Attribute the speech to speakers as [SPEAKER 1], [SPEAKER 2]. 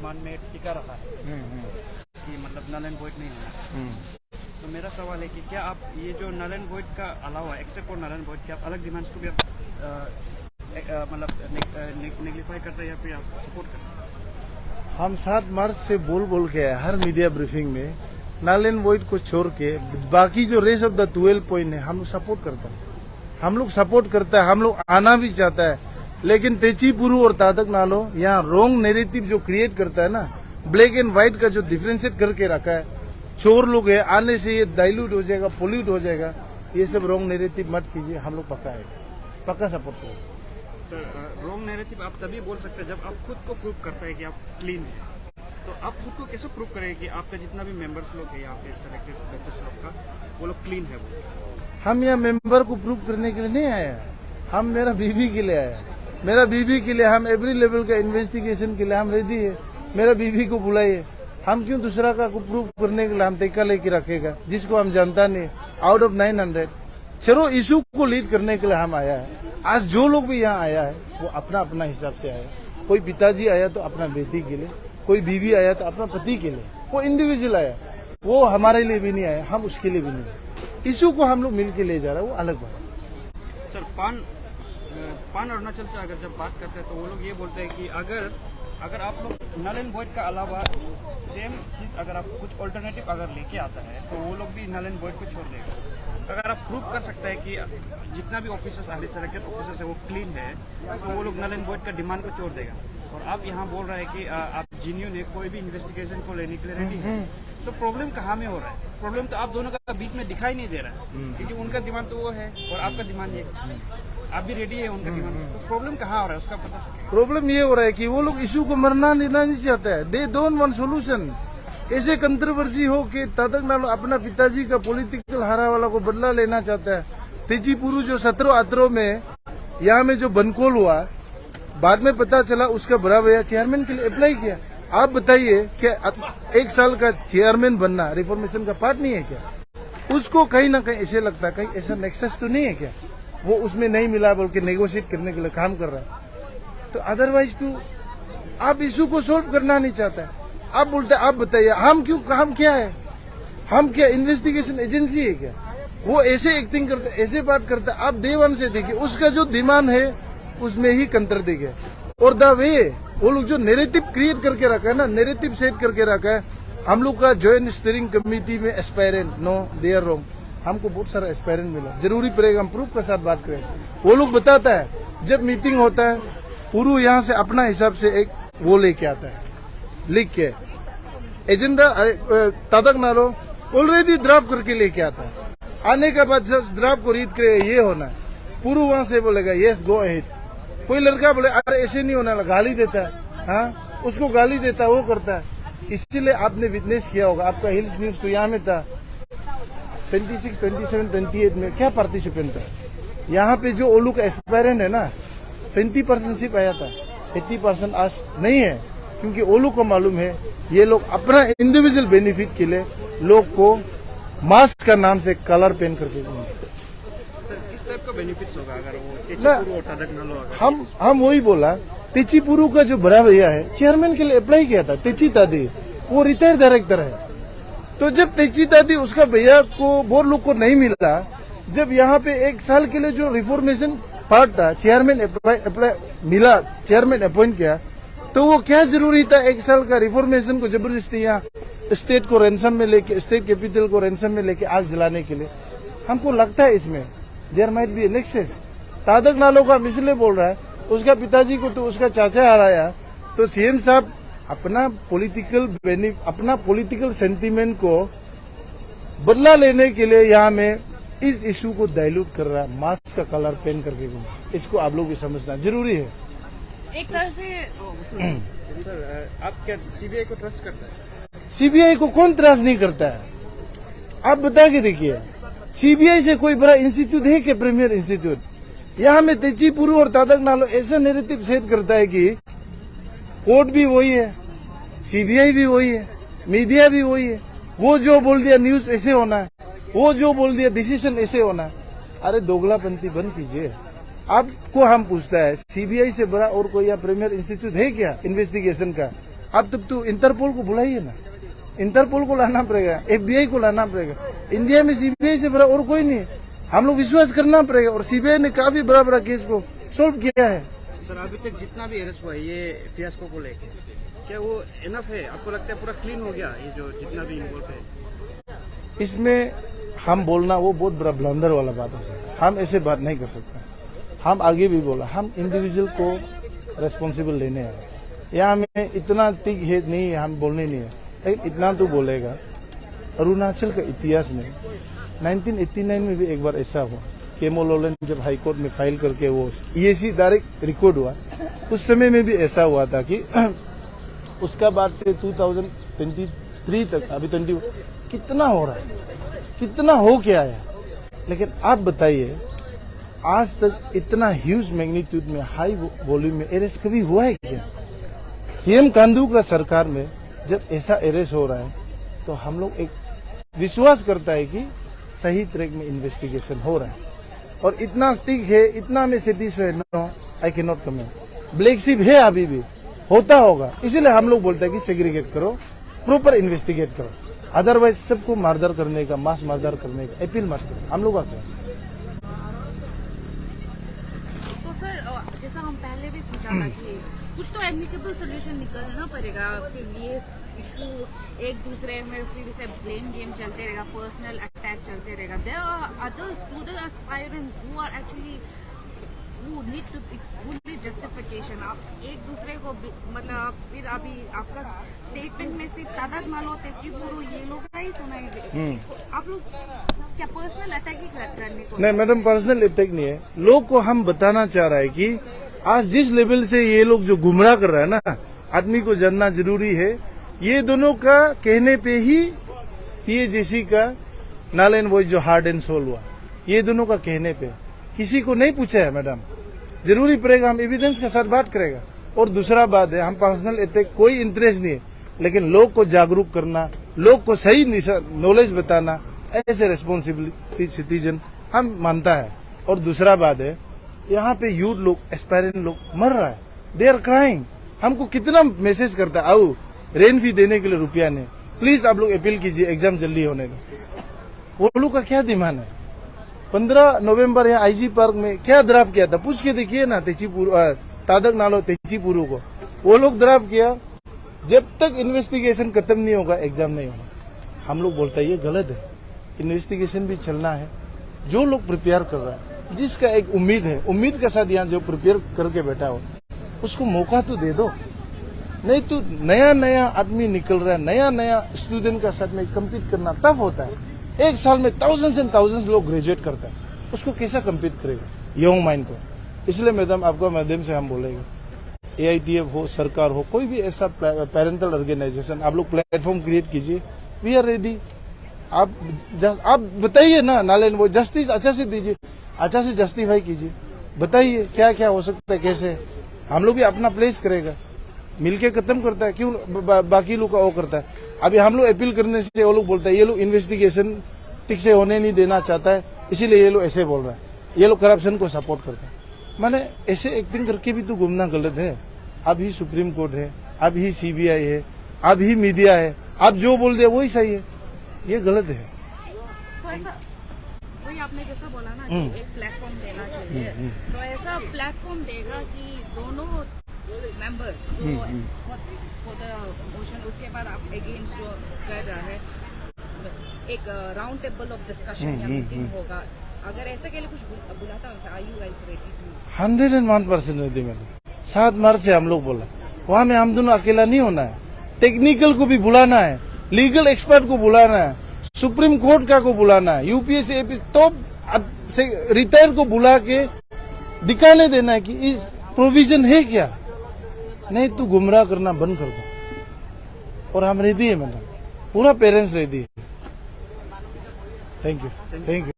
[SPEAKER 1] Demand में टिका रखा है कि मतलब नल एंड वॉइड नहीं होना। तो मेरा सवाल है कि क्या आप ये जो नल एंड वॉइड का अलावा except for null and void क्या आप अलग डिमांड्स को भी मतलब नेग्लिफाई करते हैं या फिर आप सपोर्ट करते हैं?
[SPEAKER 2] हम 7 मार्च से बोल के आए हर मीडिया ब्रीफिंग में, नल एंड वॉइड को छोड़ के बाकी जो रेस्ट ऑफ द 12 पॉइंट है हम लोग सपोर्ट करता है। हम लोग सपोर्ट करता है, हम लोग आना भी चाहता है, लेकिन तेची पुरु और तादक नालो यहाँ रोंग नेरेटिव जो क्रिएट करता है ना, ब्लैक एंड व्हाइट का जो डिफरेंशिएट करके रखा है, चोर लोग है आने से ये डाइल्यूट हो जाएगा, पोल्यूट हो जाएगा, ये सब रोंग नेरेटिव मत कीजिए। हम लोग पक्का सपोर्ट करेंगे।
[SPEAKER 1] सर रोंग नैरेटिव आप तभी बोल सकते हैं जब आप खुद को प्रूव करता है कि आप क्लीन है। तो आप खुद को कैसे प्रूव करेंगे कि आपका जितना भी मेंबर्स लोग है यहाँ पे सेलेक्टेड बैचेस लोग का वो लोग क्लीन है? वो
[SPEAKER 2] हम यहाँ मेंबर को प्रूव करने के लिए नहीं आए हैं, हम मेरा बीबी के लिए आए हैं। मेरा बीबी के लिए हम एवरी लेवल का इन्वेस्टिगेशन के लिए हम रेडी है। मेरा बीबी को बुलाइए, हम क्यों दूसरा का को प्रूव करने के लिए हम टेका लेके रखेगा जिसको हम जानता नहीं। आउट ऑफ 900 चलो इशू को लीड करने के लिए हम आया है। आज जो लोग भी यहाँ आया है वो अपना अपना हिसाब से आया। कोई पिताजी आया तो अपना बेटी के लिए, कोई बीवी आया तो अपना पति के लिए, वो इंडिविजुअल आया, वो हमारे लिए भी नहीं आया, हम उसके लिए भी नहीं। इशू को हम लोग मिल के ले जा रहे हैं, वो अलग बात है।
[SPEAKER 1] सर पान अरुणाचल से अगर जब बात करते हैं तो वो लोग ये बोलते हैं कि अगर आप लोग नल एंड वॉइड का अलावा सेम चीज अगर आप कुछ ऑल्टरनेटिव अगर लेके आता है तो वो लोग भी नल एंड वॉइड को छोड़ देगा। अगर आप प्रूव कर सकते हैं कि जितना भी ऑफिसर्स अभी सेलेक्टेड ऑफिसर्स है वो क्लीन है तो वो लोग नल एंड वॉइड का डिमांड को छोड़ देगा। और आप यहाँ बोल रहे हैं कि आप जिन्यू ने कोई भी इन्वेस्टिगेशन को लेने के लिए रेडी है। तो प्रॉब्लम कहाँ में हो रहा है? प्रॉब्लम तो आप दोनों का बीच में दिखाई नहीं दे रहा है, क्योंकि उनका डिमांड तो वो है और आपका डिमांड ये, आप भी रेडी है उनका डिमांड। तो प्रॉब्लम कहाँ हो रहा है उसका पता सके।
[SPEAKER 2] प्रॉब्लम ये हो रहा है कि वो लोग इशू को मरना लेना नहीं चाहता है। They don't want solution. ऐसे कंट्रोवर्सी हो कि तदक नालो अपना पिताजी का पॉलिटिकल हारा वाला को बदला लेना चाहता है। तेजी पुरु जो 17 आतरों में यहाँ में जो बनकोल हुआ, बाद में पता चला उसका बड़ा भैया चेयरमैन के लिए अप्लाई किया। आप बताइए क्या 1 साल का चेयरमैन बनना रिफॉर्मेशन का पार्ट नहीं है क्या? उसको कहीं ना कहीं ऐसे लगता है, कहीं ऐसा नेक्सस तो नहीं है क्या? वो उसमें नहीं मिला बोल के नेगोशिएट करने के लिए काम कर रहा है। तो अदरवाइज तो आप इशू को सोल्व करना नहीं चाहता है। आप बोलते आप बताइए हम क्या है? हम क्या इन्वेस्टिगेशन एजेंसी है क्या? वो ऐसे एक्टिंग करता है, ऐसे बात करता है। आप डे 1 से देखिए उसका जो डिमांड है उसमें ही कंतर देंगे। और द वे वो लोग जो नैरेटिव क्रिएट करके रखा है ना, नैरेटिव सेट करके रखा है। हम लोग का ज्वाइंट स्टीयरिंग कमेटी में aspirant no they are wrong, हमको बहुत सारा एस्पायरेंट मिला। जरूरी पड़ेगा हम प्रूफ के साथ बात करें। वो लोग बताता है जब मीटिंग होता है पूरू यहाँ से अपना हिसाब से एक वो लेके आता है लिख के एजेंडा तादक नालो ऑलरेडी ड्राफ्ट करके लेके आता है। आने के बाद जस्ट ड्राफ्ट को रीड करे ये होना है, पूरू वहां से बोलेगा यस गो अहेड। कोई लड़का बोले अरे ऐसे नहीं होना, गाली देता है, हाँ उसको गाली देता है, वो करता है। इसीलिए आपने विटनेस किया होगा, आपका हिल्स न्यूज तो यहाँ में था 26, 27, 28 में क्या पार्टिसिपेंट था। यहाँ पे जो ओलू का एस्पायरेंट है ना 20% सिर्फ आया था, 80% आज नहीं है। क्योंकि ओलू को मालूम है ये लोग अपना इंडिविजुअल बेनिफिट के लिए लोग को मास्क का नाम से कलर पेन करके
[SPEAKER 1] किस टाइप का बेनिफिट्स होगा अगर वो तेची पुरु तादक नालो अगर
[SPEAKER 2] हम वही बोला। तेची पुरु का जो बड़ा भैया है चेयरमैन के लिए अप्लाई किया था, तेची तादी, वो रिटायर्ड डायरेक्टर है। तो जब तेची तादी उसका भैया को बहुत लोग को नहीं मिला, जब यहाँ पे 1 साल के लिए जो रिफॉर्मेशन पार्ट था चेयरमैन मिला, चेयरमैन अपॉइंट किया, तो वो क्या जरूरी था 1 साल का रिफॉर्मेशन को जबरदस्ती यहाँ स्टेट को रैंसम में लेके, स्टेट कैपिटल को रैंसम में लेके आग जलाने के लिए। हमको लगता है इसमें देयर माइट बी नेक्सस। तादक नालो का इसलिए बोल रहा है, उसका पिताजी को तो उसका चाचा हराया, तो सीएम साहब अपना पॉलिटिकल सेंटीमेंट को बदला लेने के लिए यहाँ में इस इशू को डाइल्यूट कर रहा है, मास्क का कलर पेन करके। इसको आप लोग भी समझना जरूरी है।
[SPEAKER 3] एक तरह से
[SPEAKER 1] सर आप क्या सीबीआई को ट्रस्ट करता है?
[SPEAKER 2] सीबीआई को कौन ट्रस्ट नहीं करता है? आप बता के देखिए, सीबीआई से कोई बड़ा इंस्टीट्यूट है क्या? Premier institute. यहाँ में तेची पुरु और तादक नालो ऐसा नैरेटिव सेट करता है कि कोर्ट भी वही है, सीबीआई भी वही है, मीडिया भी वही है। वो जो बोल दिया न्यूज ऐसे होना है, वो जो बोल दिया डिसीजन ऐसे होना है। अरे दोगलापंथी बंद कीजिए। आपको हम पूछता है सीबीआई से बड़ा और कोई यहाँ प्रीमियर इंस्टीट्यूट है क्या इन्वेस्टिगेशन का? आप तब तो इंटरपोल को बुलाइए ना, इंटरपोल को लाना पड़ेगा, FBI को लाना पड़ेगा। इंडिया में CBI से बड़ा और कोई नहीं है, हम लोग विश्वास करना पड़ेगा। और CBI ने काफी बड़ा बड़ा केस को सोल्व किया है।
[SPEAKER 1] सर अभी तक जितना भी अरेस्ट हुआ है ये फियास्को को लेके, क्या वो इनफ है? आपको लगता है पूरा क्लीन हो गया ये जो जितना भी इन्वॉल्व है?
[SPEAKER 2] इसमें हम बोलना वो बहुत बड़ा ब्लंडर वाला बात है सर, हम ऐसे बात नहीं कर सकते। हम आगे भी बोला, हम इंडिविजुअल को रेस्पॉन्सिबल लेने आए, यहाँ में इतना तिग हेत नहीं है, हम बोलने नहीं है। लेकिन इतना तो बोलेगा, अरुणाचल का इतिहास में 1989 में भी एक बार ऐसा हुआ, केमो लोलन जब हाई कोर्ट में फाइल करके वो EAC डायरेक्ट रिकॉर्ड हुआ, उस समय में भी ऐसा हुआ था कि उसका बाद से 2023 तक अभी 20 कितना हो रहा है, कितना हो क्या है। लेकिन आप बताइए, आज तक इतना ह्यूज मैग्नीट्यूड में हाई वॉल्यूम में अरेस्ट कभी हुआ है क्या? CM कांडू का सरकार में जब ऐसा अरेस्ट हो रहा है तो हम लोग एक विश्वास करता है कि सही ट्रैक में इन्वेस्टिगेशन हो रहा है। और इतना स्टिक है, इतना में satisfied no, I can not comment. Black sheep है, अभी भी होता होगा, इसीलिए हम लोग बोलते हैं कि सेग्रीगेट करो, प्रॉपर इन्वेस्टिगेट करो। अदरवाइज सबको मारदार करने का, मास मारदार करने का अपील मत करो। हम लोग आते हैं।
[SPEAKER 3] तो सर जैसा हम पहले भी पूछा था कि कुछ तो एमिकेबल सोल्यूशन निकलना पड़ेगा, फिर ये इशू एक दूसरे में फिर से ब्लेम गेम चलते रहेगा, पर्सनल अटैक चलते रहेगा। There are other student aspirants who are actually who need to fully justification। आप एक दूसरे को मतलब फिर अभी आपका स्टेटमेंट में सिर्फ तादाद मालो तेचिपुरु ये लोग का ही सुनाई दे, आप लोग क्या पर्सनल अटैक ही करने को?
[SPEAKER 2] नहीं मैडम, पर्सनल अटैक नहीं है। लोग को हम बताना चाह रहा है कि आज जिस लेवल से ये लोग जो गुमराह कर रहा है ना, आदमी को जानना जरूरी है। ये दोनों का कहने पे ही PAJC का नारायण वॉइस जो हार्ड एंड सोल हुआ, ये दोनों का कहने पे, किसी को नहीं पूछा है मैडम। जरूरी पड़ेगा हम एविडेंस के साथ बात करेगा। और दूसरा बात है, हम पर्सनल अटैक कोई इंटरेस्ट नहीं है, लेकिन लोग को जागरूक करना, लोग को सही नॉलेज बताना, ऐसे रेस्पॉन्सिबिलिटी सिटीजन हम मानता है। और दूसरा बात है, यहाँ पे यूथ लोग, एस्पायरेंट लोग मर रहा है, दे आर क्राइंग। हमको कितना मैसेज करता है, आओ रेन फी देने के लिए रुपया नहीं, प्लीज आप लोग अपील कीजिए, एग्जाम जल्दी होने दो। वो लोग का क्या डिमांड है? 15 नवंबर या IG पार्क में क्या ड्राफ्ट किया था, पूछ के देखिए ना तादक नालो तेचिपुरु को। वो लोग ड्राफ्ट किया, जब तक इन्वेस्टिगेशन खत्म नहीं होगा एग्जाम नहीं होगा। हम लोग बोलते हैं ये गलत है, इन्वेस्टिगेशन भी चलना है। जो लोग प्रिपेयर कर रहा है, जिसका एक उम्मीद है, उम्मीद के साथ यहाँ जो प्रिपेयर करके बैठा हो, उसको मौका तो दे दो। नहीं तो नया नया आदमी निकल रहा है, नया नया स्टूडेंट का साथ में कम्पीट करना टफ होता है। एक साल में थाउजेंड्स एंड थाउजेंड्स लोग ग्रेजुएट करता है, उसको कैसा कम्पीट करेगा यंग माइंड को? इसलिए मैडम आपका माध्यम से हम बोलेंगे, AITF हो, सरकार हो, कोई भी ऐसा पेरेंटल ऑर्गेनाइजेशन, आप लोग प्लेटफॉर्म क्रिएट कीजिए, वी आर रेडी। आप बताइए ना, नारायण वो जस्टिस अच्छा से दीजिए, अच्छा से जस्टिफाई कीजिए, बताइए क्या क्या हो सकता है, कैसे। हम लोग भी अपना प्लेस करेगा, मिलके खत्म करता है, क्यों बाकी लोग का वो करता है। अभी हम लोग अपील करने से वो लोग बोलता है ये लोग इन्वेस्टिगेशन ठीक से होने नहीं देना चाहता है, इसीलिए ये लोग ऐसे बोल रहा है, ये लोग करप्शन को सपोर्ट करता है। माने ऐसे एक्टिंग करके भी तो घूमना गलत है। अब ही सुप्रीम कोर्ट है, अब ही CBI है, अब ही मीडिया है, आप जो बोल दे वही सही है, ये गलत है।
[SPEAKER 3] तो ऐसा वही आपने जैसा बोला ना कि एक प्लेटफॉर्म देना चाहिए, तो ऐसा प्लेटफॉर्म देगा कि दोनों मेंबर्स जो फॉर द मोशन, उसके बाद आप अगेंस्ट जो कर रहा है, एक राउंड टेबल ऑफ डिस्कशन या मीटिंग होगा। अगर ऐसे के लिए कुछ बुलाता है, are you guys ready to?
[SPEAKER 2] 101% ready madam. 7 मार्च से हम लोग बोला, वहाँ में हम दोनों अकेला नहीं होना है, टेक्निकल को भी बुलाना है, लीगल एक्सपर्ट को बुलाना है, सुप्रीम कोर्ट का को बुलाना है, UPSC तो रिटायर को बुला के दिखाने देना है कि इस प्रोविजन है क्या, नहीं तो गुमराह करना बंद कर दो। और हम रेडी है मैडम, पूरा पेरेंट्स रेडी है। Thank you.